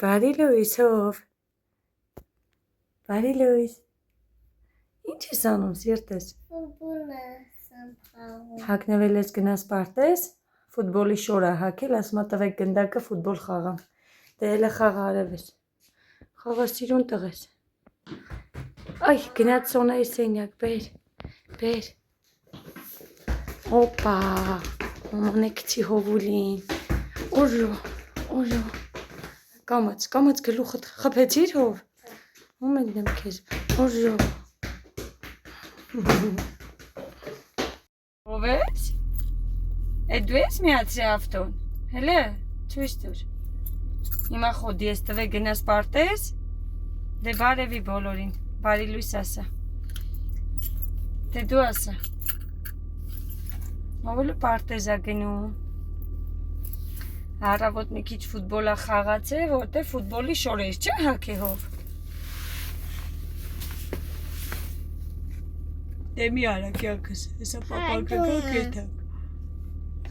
Բարի լույս հով։ Բարի լույս։ Ինչ ես անում սիրտես։ Հագնվել ես գնաս պարտես, ֆուտբոլի շոր է հագել, ասում ա տվեք գնդակը ֆուտբոլ խաղամ։ Դե էլ խաղ արևես։ Խաղասիրուն տղես։ Այ, գնաց Սոնայի սենյակ, բեր։ Օպա, մաման է գցի հովուլին։ Օժո։ Կամաց գլուխդ խփեցիր հով։ Ում եմ քեզ։ Օժո։ Ով ես։ Էդ դու ես միացրի ավտոն։ Հələ, ցույց տուր։ Հիմա խոդի ես տվե գնաս պարտես։ Դե բարևի բոլորին։ Բարի լույս ասա։ Դե դու ասա։ Ովը պարտեզ ա գնում։ Առավոտ մի քիչ ֆուտբոլա խաղացե, որտեղ ֆուտբոլի շորեր չէ հագե հով։ Դե մի արա կյանքս, հեսա պապան կգա կետակ։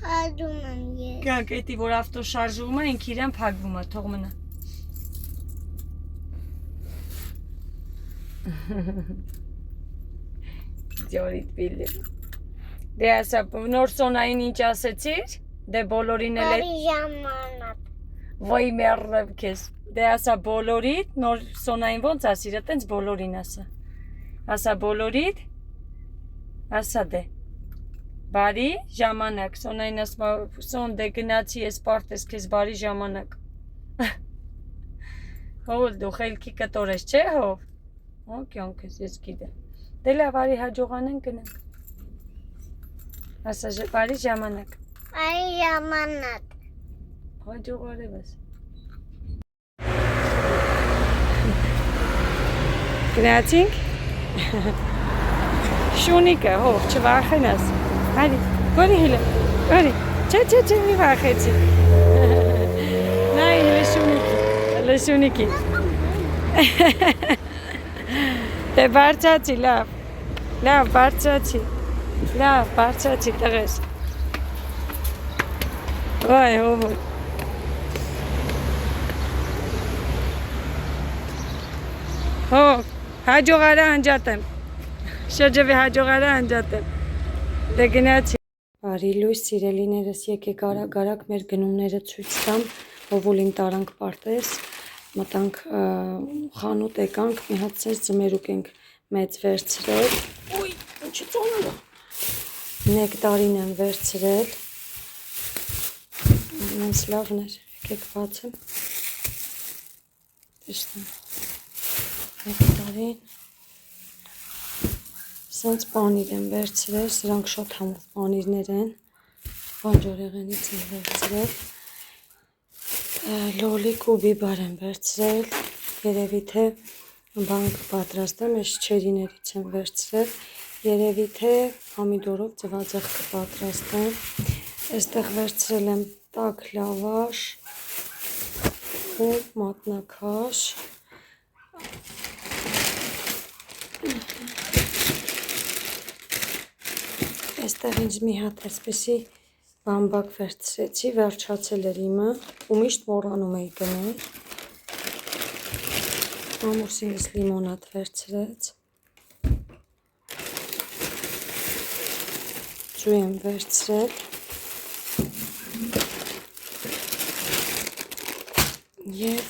Փագում եմ ես։ Կյանք էտի, որ ավտոշարժում է, ինք իրան փագվում է, թող մնա։ Ջորիտ բիլի։ Դե ասա, նոր Սոնային ինչ ասեցիր, դե բոլորին էլ է։ Բարի ժամանակ։ Ոյ մերրև քեզ։ Դե ասա բոլորիդ, նոր Սոնային ոնց ասիր, այտենց բոլորին ասա։ Ասա բոլորիդ, ասա դե։ Բարի ժամանակ, Սոնային ասում է, Սոն դե գնացի ես պարտես քեզ բարի ժամանակ։ Հով դու խելքի կտոր ես, չէ հով։ Հո կյանքս ես գիտեմ։ Դե լավ արի հաջողանեն գնանք։ Ասա բարի ժամանակ։ Բարի ժամանակ։ Հաջող արևս։ Գնացինք։ Շունիկը, հով, չվախենաս։ Հարի, գորի հիլը, գորի, չէ, մի վախեցի։ Նայ, լշունիկի։ Դե բարձացի, լավ, բարձացի, տղես։ Վայ, հովոր։ Հով, հաջող արա անջատեմ։ Շրջվի հաջող արա անջատեմ։ Դե գնացի։ Բարի լույս սիրելիներս, եկեք արագ մեր գնումները ցույց տամ, հովուլին տարանք պարտես, մտանք խանութ եկանք, մի հատ սես ձմերուկ ենք մեծ վերցրել, ոյ, ինչի ծոնել է, նեկտարին եմ վերցրել, մենց լավն էր, եկեք բացեմ, դեշտեմ, նեկտարին, սենց պանիր եմ վերցրել, սրանք շատ համով պանիրներ են, բանջարեղենից եմ վերցրել, լոլիկ ու բիբար եմ վերցրել, երևի թե բան կպատրաստեմ, ես չերիներից եմ վերցրել, երևի թե պամիդորով ձվածեղ կպատրաստեմ, այստեղ վերցրել եմ տաք լավաշ ու մատնակաշ, այստեղ ինձ մի հատ այսպեսի բամբակ վերցրեցի, վերջացել էր իմը, ու միշտ մոռանում էի գնել, ամուսինս լիմոնադ վերցրեց, ջուր եմ վերցրել, և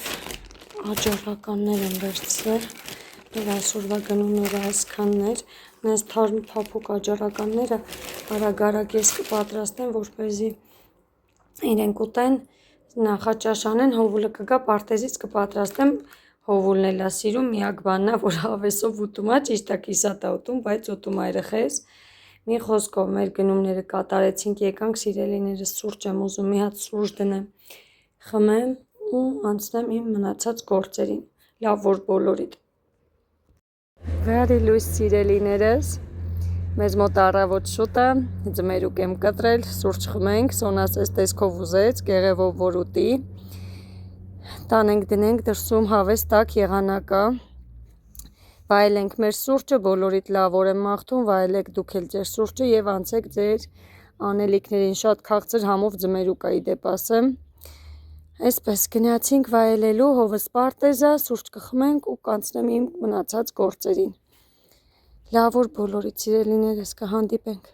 աջորականներ եմ վերցրել, և այսօրվա գնումները այսքաններ, նենց թարմ թափուկ աջորականները արագ ես կպատրաստեմ, որպեսզի իրենք ուտեն, նախաճաշ անեն, հովուլը կգա, պարտեզից կպատրաստեմ, հովուլն էլ ա սիրում, միակ բանն ա, որ հավեսով ուտում ա, ճիշտ ա կիսատ ա ուտում, բայց ուտում ա երեխես, մի խոսքով մեր գնումները կատարեցինք, եկանք սիրելիներս, սուրճ եմ ուզում, մի հատ սուրճ դնեմ, խմեմ ու անցնեմ իմ մնացած գործերին, լավ որ բոլորիդ։ Բարի լույս սիրելիներս, մեզ մոտ առավոտ շուտ է, ձմերուկ եմ կտրել, սուրճ խմենք, Սոնաս էս տեսքով ուզեց, կեղևով որ ուտի, տանենք դնենք դրսում հավես տաք եղանակա, վայելենք մեր սուրճը, բոլորիդ լավ օր եմ մաղթում, վայելեք դուք էլ ձեր սուրճը և անցեք ձեր անելիքներին, շատ քաղցր համով ձմերուկ ա ի դեպ ասեմ, Այսպես գնացինք վայելելու հովս պարտեզա, սուրճ կխմենք ու կանցնեմ իմ մնացած գործերին։ Լավ որ բոլորից սիրելիներս կհանդիպենք։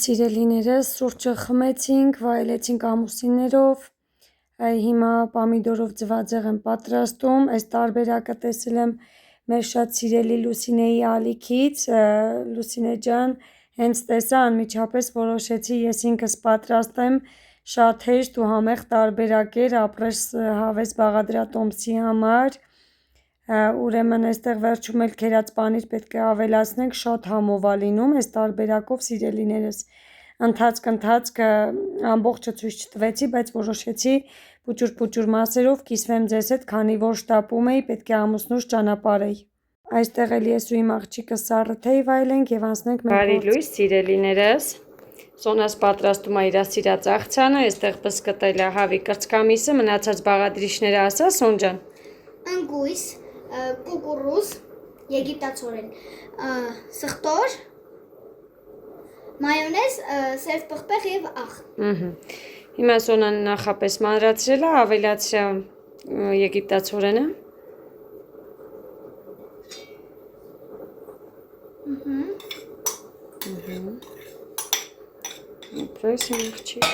Սիրելիներս սուրճը խմեցինք, վայելեցինք ամուսիններով, հիմա պամիդորով ձվածեղ եմ պատրաստում, այս տարբերակը տեսել եմ մեր շատ սիրելի Լուսինեի ալիքից, Լուսինե ջան, հենց տեսա անմիջապես որոշեցի ես ինքս պատրաստեմ, շատ հեշտ ու համեղ տարբերակ էր ապրես հավես բաղադրատոմսի համար, ուրեմն այստեղ վերջում էլ քերած պանիր պետք է ավելացնենք, շատ համով ա լինում այս տարբերակով սիրելիներս, ընթացք ամբողջը ցույց չտվեցի, բայց որոշեցի պուճուր մասերով կիսվեմ ձեզ հետ, քանի որ շտապում էի, պետք է ամուսնուս ճանապարհեի։ Այստեղ էլ ես ու իմ աղջիկը սառը թեյ վայելենք եւ անցնենք մեր Բարի լույս սիրելիներս, Սոնաս պատրաստում է իր սիրած աղցանը, այստեղ բսկտել է հավի կրծքամիսը, մնացած բաղադրիչները ասա Սոն ջան։ Ընկույզ, կուկուռուզ, եգիպտացորեն, սխտոր, մայոնեզ, սերտ պղպեղ եւ աղ։ Հիմա Սոնան նախապես մանրացրել է, ավելացրա եգիպտացորենը։ Ապրես իմ աղջիկ։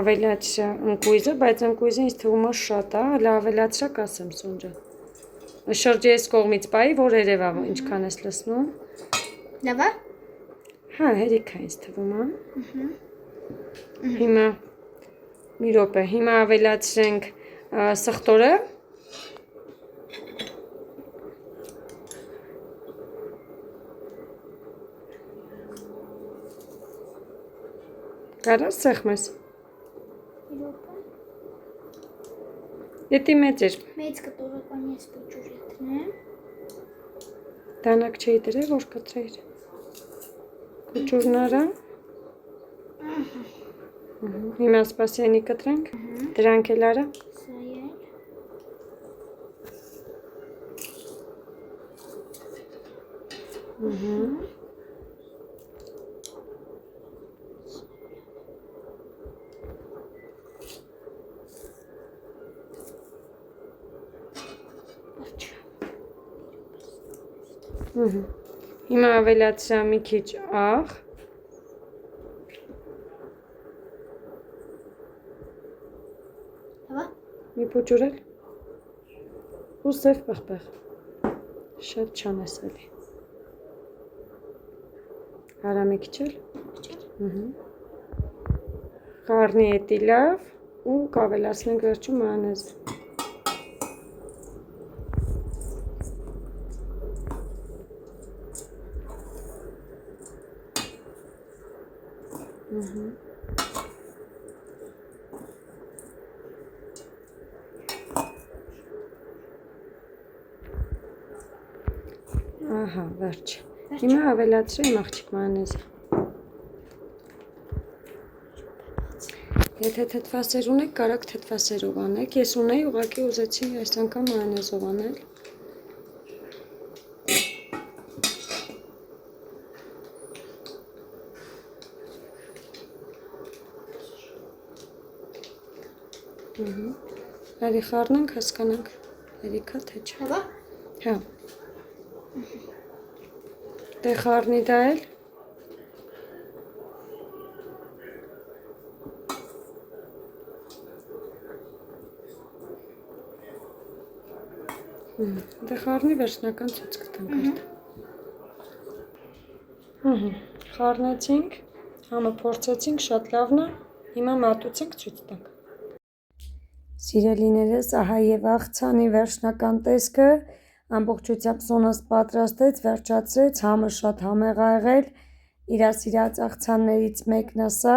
Ավելացրա ընկույզը, բայց ընկույզը ինձ թվում է շատ է, հələ ավելացրա կասեմ Սոն ջան։ Շրջի այս կողմից պայի, որ երևա ինչքան ես լսնում։ Լավ է։ Հա, հերիք է ինձ թվում է։ Հիմա մի րոպե, հիմա ավելացրենք սխտորը։ Կարաս սեղմես։ Եթի մեծ էր։ Մեծ կտորական ես պուճուր ետնեմ։ Դանակ չէի դրել, որ կտրեիր։ Պուճուրն արա։ Հիմա սպասյանի կտրենք, դրանք էլ արա։ Սա էլ։ Հիմա ավելացրա մի քիչ աղ։ Լավ է։ Մի պուճուր էլ։ Ու սև պղպեղ։ Շատ չանես էլի։ Արա մի քիչ էլ։ Խառնի էտի լավ ու կավելացնենք վերջում մանեզ։ Ահա, վերջ։ Հիմա ավելացրի իմ աղջիկ մանեզը։ Եթե թթվասեր ունեք, կարաք թթվասերով անեք, ես ունեի, ուղղակի ուզեցի այս անգամ մանեզով անել։ Արի խառնենք, հասկանանք, երիքա թե չէ։ Լավ է։ Հա։ Դե խառնի դա էլ։ Դե խառնի վերջնական ցույց կտանք արդեն։ Խառնեցինք, համը փորձեցինք, շատ լավն է, հիմա մատուցենք ցույց տանք։ Սիրելիներս, ահա եւ աղցանի վերջնական տեսքը, ամբողջությամբ Սոնաս պատրաստեց, վերջացրեց, համը շատ համեղ ա եղել, իր սիրած աղցաններից մեկն է սա,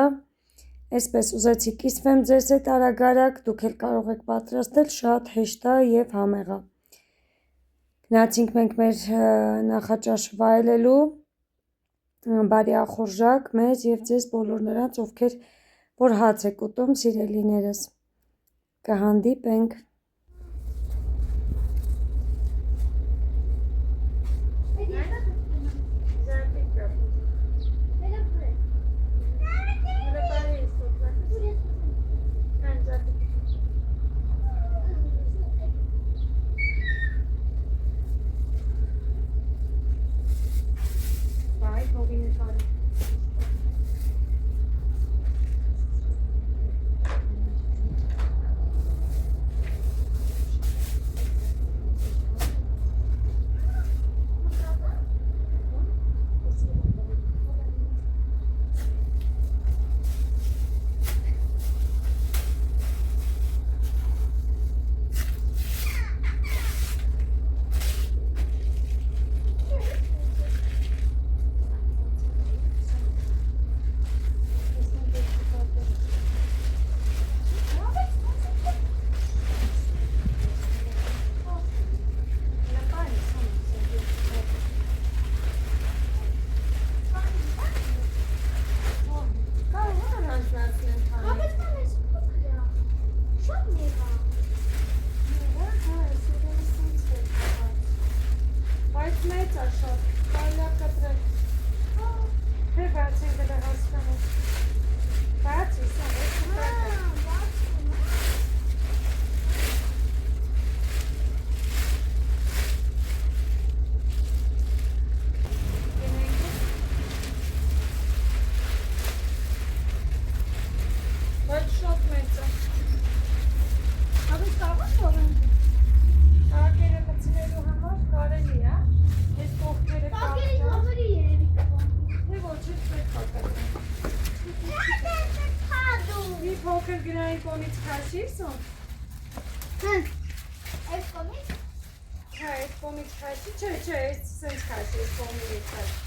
այսպես ուզեցի կիսվեմ ձեզ հետ արագ, դուք էլ կարող եք պատրաստել, շատ հեշտ է եւ համեղ է։ Գնացինք մենք մեր նախաճաշը վայելելու, բարի ախորժակ մեզ եւ ձեզ բոլոր նրանց, ովքեր որ հաց եք ուտում, սիրելիներս։ Կհանդիպենք։ Ալա շատ, ալա կտրել։ Թե բացին դրա հասկանում։ Բացի, սա ես կտրակը։ Բայց շատ մեծ է։ Ավելի կարող եմ։ Ակերը կցնելու համար կարելի է։ Ես կողքերը Տակերի կապտա։ ավելի երևի կպան։ Թե ոչ ես պետք է կտրել։ Մի փոքր գրային կոնից քաշիր սոն։ Այս կոմից։ Հա, այս կոնից քաշի, չէ, այս սենց քաշի, այս կոնից քաշի։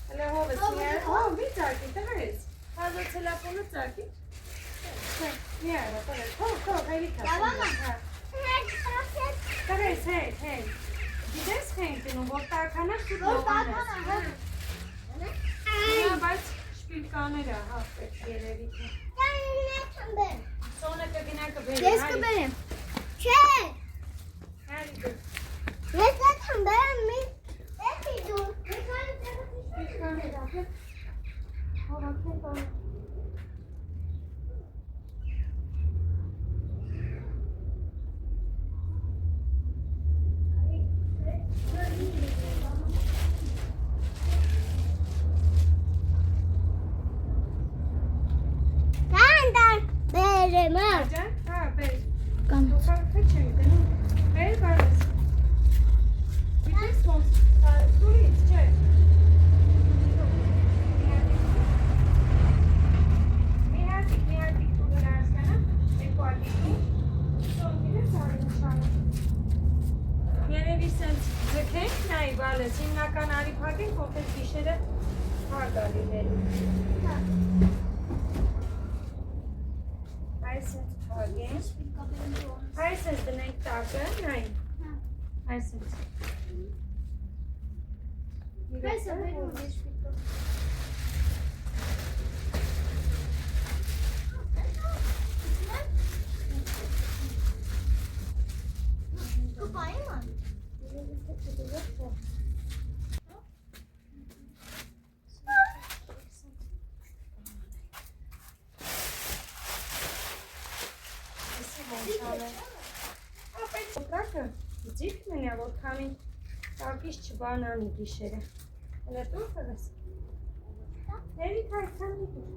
Հələ հովս մի վիճակի, տղես։ Հազա ցելապոնը ծակի։ Չէ, մի արա, տղես, թող, հերի քաշի։ Հա։ Տղես, հեն։ Գիտես հեն տնում, որ տականա շուտ լողանես։ Հա, բայց շպիլկաները, հա, պետք երևի թե։ Սոնը կգնա կբերի, Ես կբերեմ։ Չէ։ Հարի դու։ Ես դեմ բերեմ մի էսի դու։ Շպիլկաները, հա։ Հովակն տան։ Բերեմ։ Աջան, հա, բեր։ Կամ Դուքա քչեմ դնում։ Բեր բարես։ Գիտես ոնց, դուրից, չէ։ Մի հատիկ դու գնացկանա, երկու հատիկի։ Սոն գիտես արին շանը։ Երևի սենց ձգենք նայի բալես, հիմնական արի փակենք, ովքեր գիշերը հագալի վերի։ Այս ենք փակենք։ Այս ենք դնենք տակը, նայի։ Այս ենք։ Այս է բերում ես շպիտը։ Կպայի ման։ Տակը ձիգն է, որ քանի տակից չբանանի գիշերը։ Հələ տուր տղես։ Հերի քայքանի դուր։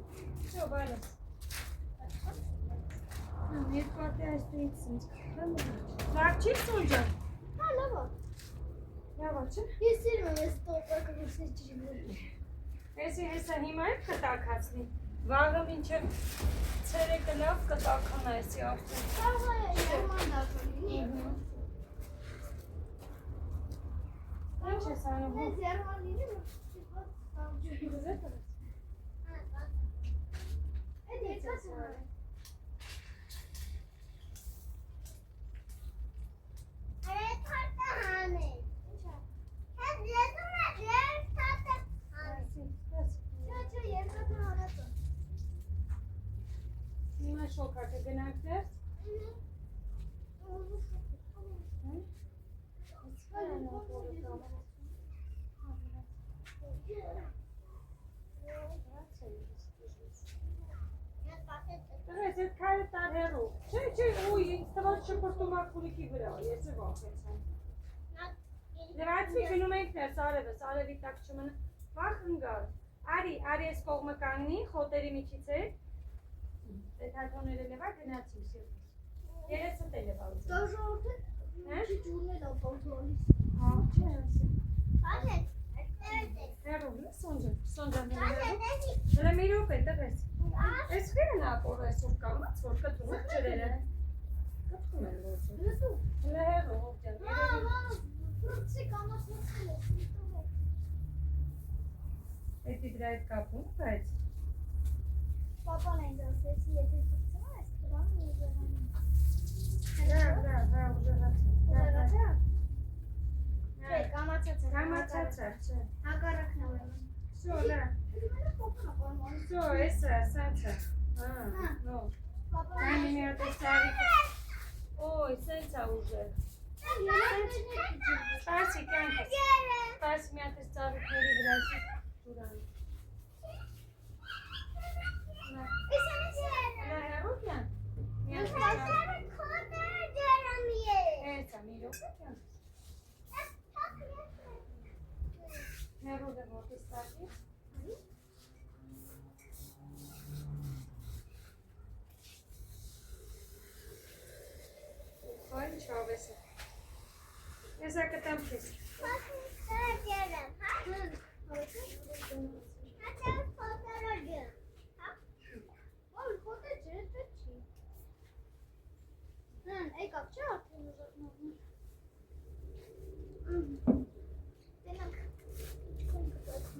Շո բարես։ Երկու հատի այս դույից սենց կխանը։ Լավ չի սոնջան։ Հա, լավ է։ Լավ է, չէ։ Ես սիրում եմ ես տոպակը որսի ջրի։ Էսի հեսա հիմա է կտակացնի։ Վաղը մինչև ցերեկը լավ կտականա էսի արդեն։ Կարող է երման դակնի։ Ինչ ես անում։ Ես երման լինի, որ ստիպված ջրի։ Գզետը։ Այդ եկած է։ Այդ քարտը հանի։ Հենց լեզուն է, ես քարտը հանի։ Չէ, երկաթը հանածը։ Հիմա շոկակը գնանք դեր։ Դրես այդ քայլը տար հեռու։ Չէ, ուй, ինձ տված շփորտում ակուրիկի վրա, ես է վախեցան։ Դրացի գնում ենք ներս արևս, արևի տակ չմնա, վախ ընգար։ Արի ես կողմը կանգնի, խոտերի միջից է։ Այդ հատոները լևա գնացի սիրտս։ Երեսը տելևա ուզում։ Դաժողովը Հա? չի ջուրնել ապօրտալիս։ Հա, չէ, ասի։ Բացե։ Հեռու, սոնջան հեռու։ Դրա մի րոպե տղես։ Այս խիրն ապոր այսօր կամաց, որ կտում եք ջրերը։ Կտում են ոցում։ Լսու։ Հələ հեռու, հովջան, երևի։ Ֆրուտսի կամացնացել է։ Էդի դրա այդ կապում, բայց։ Պապան այն ասեցի, եթե ծծկում ես, դրան ուժեղանում։ Հա, ուժեղացա։ Չէ, կամացած է։ Կամացացա, չէ։ Հակառակն է ուրեմն։ Всё, լա։ Դու փոքր ապարման։ Всё, էսա, սանցա։ Հա, նո։ Պապան Այն մի հատ էսարի։ Ոյ, սենցա ուժեղ։ Սպասի կյանքս, սպասի մի հատ ես ծավիքների վրացի դուրան։ Նա հեռու կյան։ Էցա մի ռոպե կյանքս։ Հեռու դե ոտի ստակի։ Ոյն չավես է։ Ես ակտամ քեզ։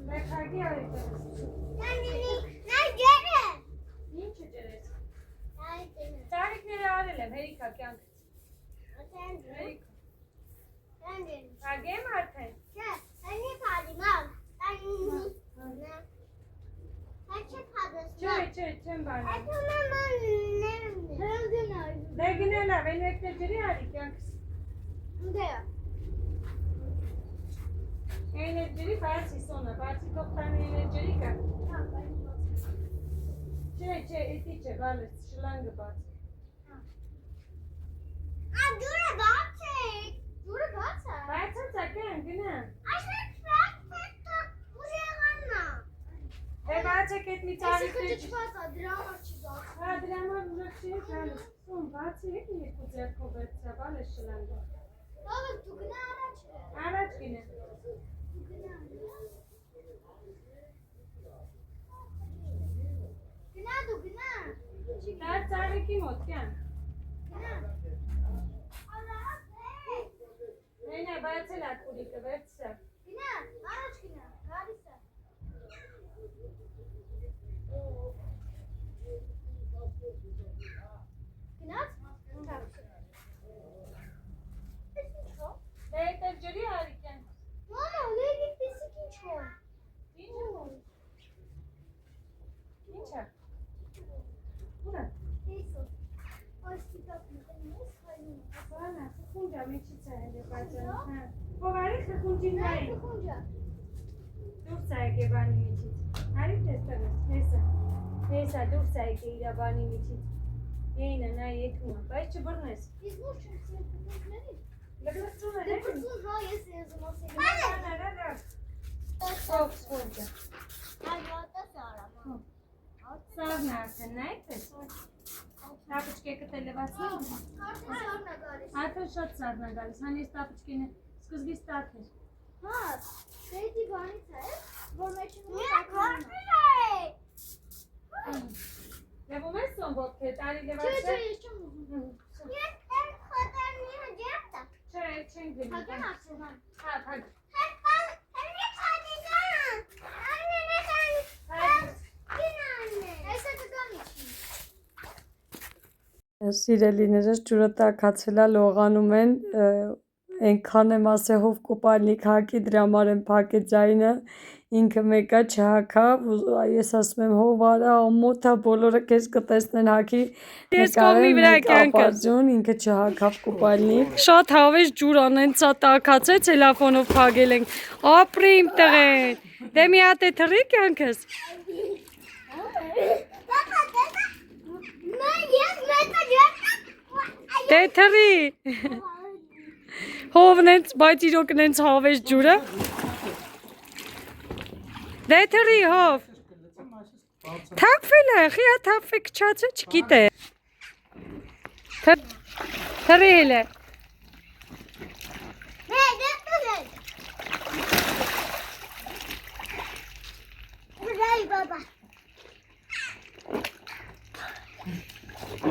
Մեկ հագի արի տես։ Ինչ է ջերես։ Ծարիքները արել եմ, հերիքա կյանքս։ Հերիքա։ Հագեմ արդեն։ Չէ, չեմ բանում։ Դե գնելա, վեն եկներ ջրի արի կյանքս։ Էներ ջրի բացի սոնը, բացի կողտանի էներ ջրի կա։ Չէ, էտի չէ, բալես, շլանգը բացի։ Բացած ակյան, գնա։ Դե բացեք էտ մի ծավիքներ ջրի։ Հա, դրա համար ուժակ չի է բալես։ Սոն, բացի էտ մի երկու ձերքով էտցա, բալես շլանգը։ Առաջ գինե։ Դար ծավիքի մոտ կյան։ Նենե, բացել ատ կուրիկը, վերցսա։ Դե էտեր ջրի արի կյան։ Ինչ է։ Ուրա։ Բանա, խխունջա մեջից է հելի բացան։ Հովարի խխունջին նայի։ Դուրս է եկե բանի միջից։ Հարի տեստավես, հեսա, դուրս է եկե իրա բանի միջից։ Ենա, նայի եթում է, բայց չբրնես։ Լգրծուն է, Սխունջա։ Սաղն արդեն, նայքես։ Տապուչկեկը տելևացնի։ Արդեն շատ սաղն է գալիս, հան ես տապուչկենը սկզբից տատ էր։ Լևում ես սոն ոտքը, տարի լևացը։ Չէ, չենք գնի։ Հա, փակ։ Սիրելիներս ջուրը տաքացել է, լողանում են, այնքան եմ ասեհով կոպալնիկ հակի դրա համար եմ փակե ձայնը, ինքը մեկա չհակավ, ես ասում եմ հովարա ամոթա բոլորը քեզ կտեսնեն հակի, ապարձուն ինքը չհակավ կոպալնիկ։ Շատ հավես ջուր անենցա տաքացեց, տելեֆոնով փակել ենք, ապրի իմ տղեն, դե մի հատ է թռի կյանքս։ Դե թռի։ Հովն ենք, բայց իրոք ենք հավես ջուրը։ Դե թռի հով։ Թափվել է, խիա թափվե կչացը չգիտե։ Թռել է։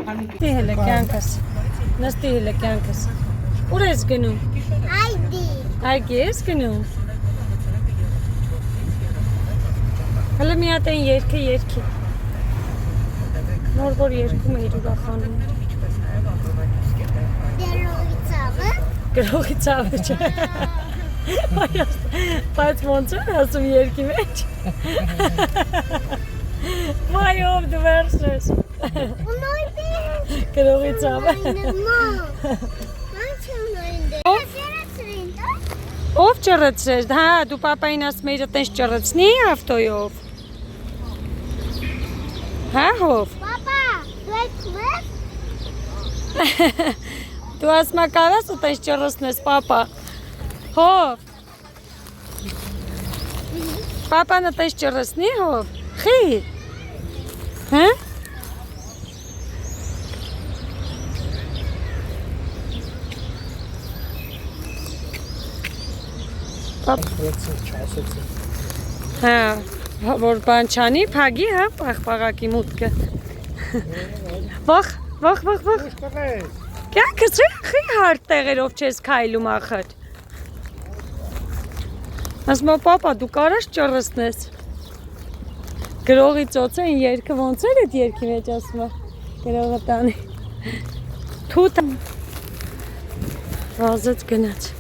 Նստի հել է կյանքս, նստի հել է կյանքս, ուր ես գնում? Այգի ես գնում? Հələ մի հատ են երկի, նոր որ երկում է իր ուրախանում է։ Գրողի ծավը չէ, բայց ոնց են ասում երկի մեջ։ Վայով դու վերս ես։ Գրողի ծավը։ Ով ճռծրես, հա, դու պապային ասում էիր այտենց ճռծնի ավտոյով։ Հա, հով։ Պապա, դու այդ մես։ Դու ասում կարաս այտենց ճռծնես, պապա։ Հով։ Պապան այտենց ճռծնի, հով։ Խի։ Հա։ Հա, որ բան չանի, փագի, հա, պաղպաղակի մուտքը։ Վախ։ Կյա կսրի խի հարդ տեղերով չես քայլում ախր։ Ասում եմ, պապա, դու կարաս ճռծնես։ Գրողի ծոցային երգը ոնց էր այդ երգի մեջ ասում է։ Գրողը տանի։ Թութ։ Վազեց գնաց։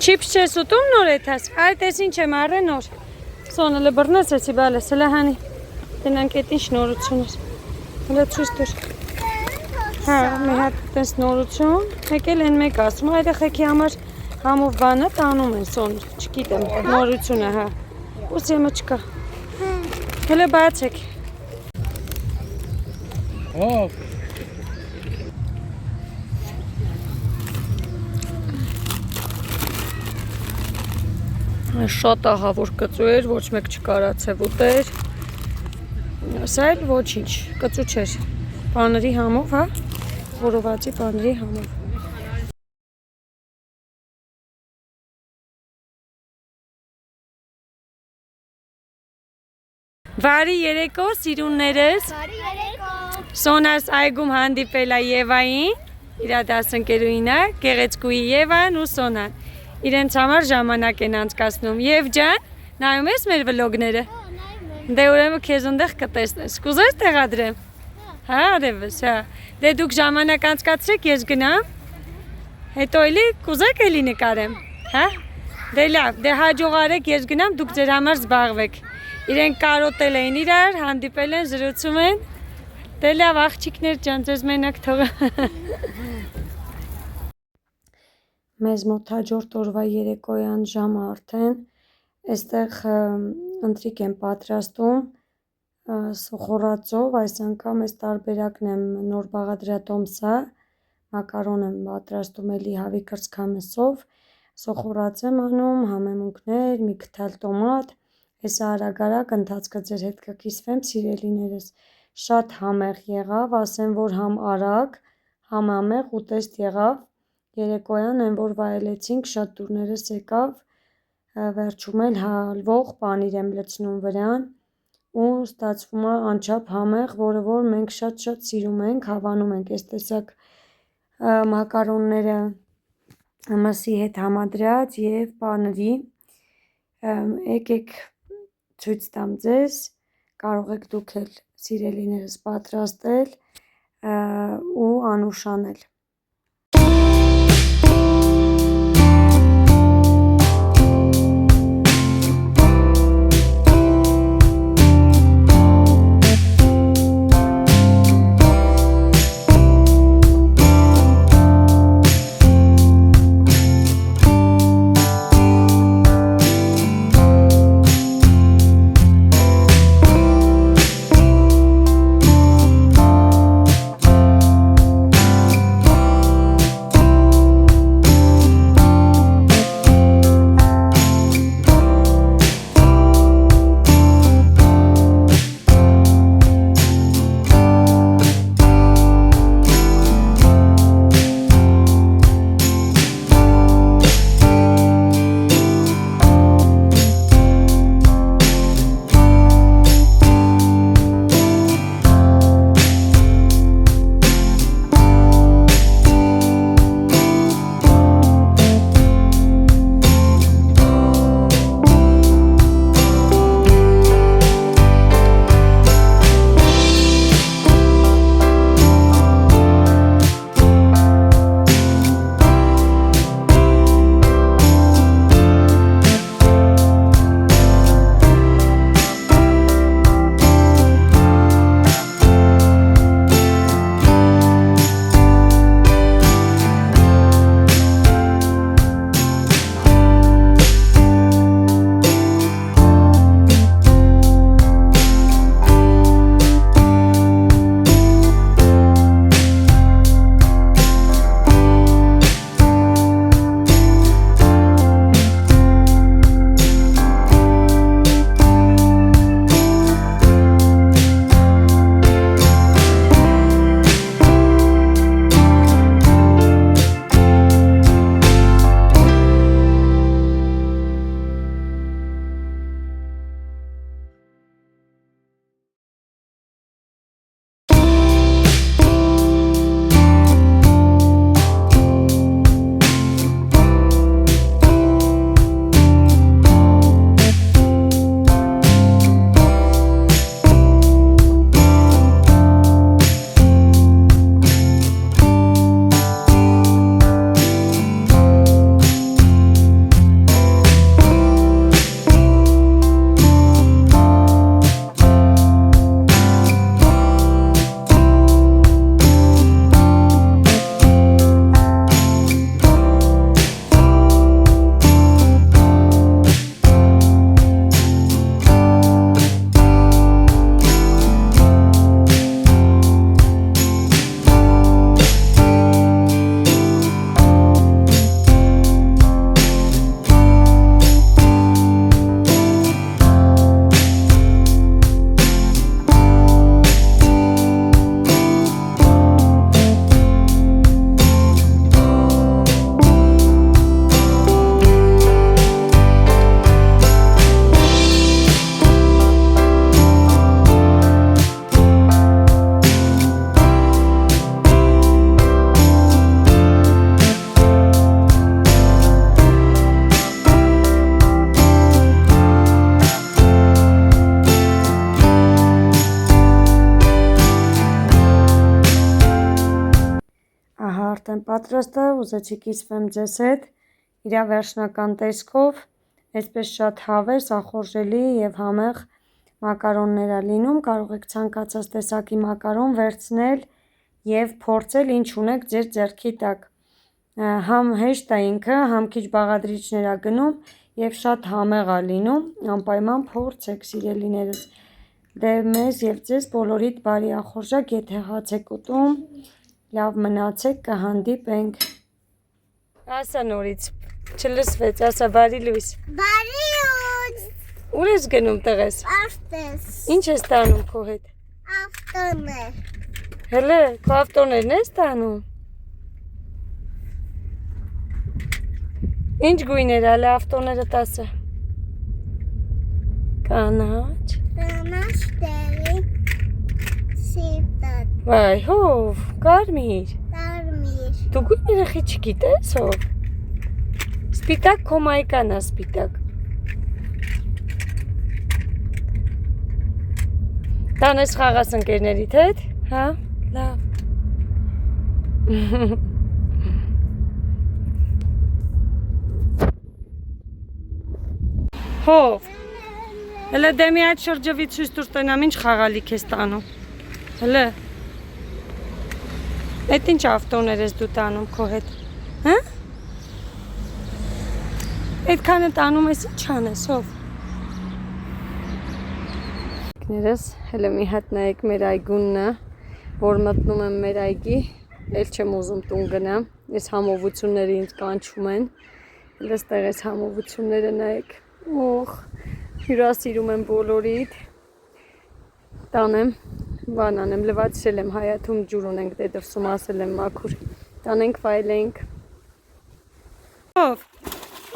Չիպս չես ուտում նոր էդ ես, այդ ես ինչ եմ առե նոր, սոնը լբրնես էսի բալես, հլը հանի, դենանք էտ ինչ նորություն ես, հլը ծույս դուր, հա, մի հատ տես նորություն, հեկել են մեկ ասում, այդ եղեքի համար համով բանը տանում են սոնը, չկիտեմ, նորությունը, հա, ուս եմը չկա, հլը բացեք, Ով Շատ ահավոր կծու էր, ոչ մեկ չկարացև ուտեր, սա էլ ոչինչ, կծու չէր, պաների համով, հա, որովածի պաների համով։ Վարի երեկո, սիրուններս, Սոնաս այգում հանդիպել է Եվային, իր դասընկերուհին է, գեղեցկուհի Եվան ու Սոնան։ Իրենց համար ժամանակ են անցկացնում։ Եվ ջան, նայում ես մեր վլոգները։ Դե ուրեմն քեզ այնտեղ կտեսնես։ Կուզես տեղադրեմ։ Հա, արևս, հա։ Դե դուք ժամանակ անցկացրեք, ես գնամ։ Հետո էլի կուզեք էլի նկարեմ։ Հա։ Դե լավ, դե հաջողարեք, ես գնամ, դուք ձեր համար զբաղվեք։ Իրենք կարոտել էին իրար, հանդիպել են, զրուցում են։ Դե լավ, աղջիկներ ջան, ձեզ մենակ թողա։ Մեզ մոտ հաջորդ օրվա երեկոյան ժամը արդեն, այստեղ ընտրիկ եմ պատրաստում սոխորածով, այս անգամ այս տարբերակն եմ նոր բաղադրատոմսա, մակարոն եմ պատրաստում էլի հավի կրծքամսով, սոխորած եմ անում, համեմունքներ, մի քթալ տոմատ, այսա արագ ընթացքը ձեր հետ կկիսվեմ, սիրելիներս, շատ համեղ եղավ, ասեմ, որ համ արագ, համ համեղ ուտեստ եղավ, երեկոյան են, որ վայելեցինք, շատ դուրներս եկավ, վերջում էլ հալվող պանիր եմ լցնում վրան ու ստացվում է անչափ համեղ, որը որ մենք շատ սիրում ենք, հավանում ենք այս տեսակ մակարոնները մսի հետ համադրած և պանրի, եկեք ցույց տամ ձեզ, կարող եք դուք էլ սիրելիներս պատրաստել ու անուշանել։ արդեն պատրաստ է, ուզեցի կիսվեմ ձեզ հետ իր վերջնական տեսքով, այսպես շատ հավես, ախորժելի եւ համեղ մակարոններ է լինում, կարող եք ցանկացած տեսակի մակարոն վերցնել եւ փորձել ինչ ունեք ձեր ձեռքի տակ, համ հեշտ է ինքը, համ քիչ բաղադրիչներ է գնում եւ շատ համեղ է լինում, անպայման փորձեք սիրելիներս, դե մեզ եւ ձեզ բոլորիդ բարի ախորժակ, եթե հաց եք ուտում, լավ մնացեք, կհանդիպենք։ Ասա նորից, չլսվեց, ասա բարի լույս։ Բարի լույս։ Ուր ես գնում տղես։ Ավտոս։ Ինչ ես տանում քո հետ։ Ավտոներ։ Հələ, քո ավտոներն ես տանում։ Ինչ գույներ ալը ավտոները տասը։ Կանաչ։ Կանաչ տերի։ Սիրտատ։ Վայ, հով, կարմիր։ Կարմիր։ Դու գույները խի չգիտես հով։ Սպիտակ քո մայկան է սպիտակ։ Տանես խաղաս ընկերներիդ հետ, հա, լավ։ Հով, հələ դե մի այդ շրջվի ցույց տուր տենամ ինչ խաղալիք ես տանում, հələ, այդ ինչ ավտոներ ես դու տանում քո հետ, հա, այդքանը տանում ես ինչ անես, հով։ Ներս, հələ մի հատ նայեք մեր այգունն է, որ մտնում եմ մեր այգի, էլ չեմ ուզում տուն գնամ, ես համովությունները ինձ կանչում են, հələ ստեղ ես համովությունները նայեք, օխ, հյուրասիրում եմ բոլորիդ, տանեմ, վանանեմ, լվացրել եմ հայաթում ջուր ունենք, դե դրսում ասել եմ մաքուր, տանենք վայլենք։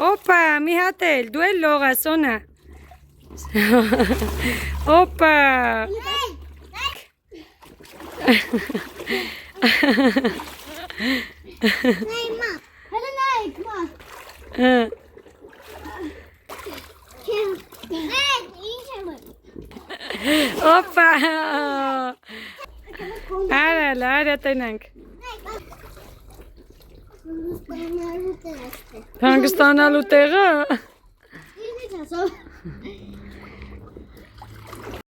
Օպա, մի հատ էլ, դու էլ լող ես, օնա։ Օպա։ Նայ մա, հələ նայեք մա։ Ինչ եմ։ Օպա։ Արա տենանք։ Ստանալու տեղ։ Հանգստանալու տեղը։ Ինչ ասո։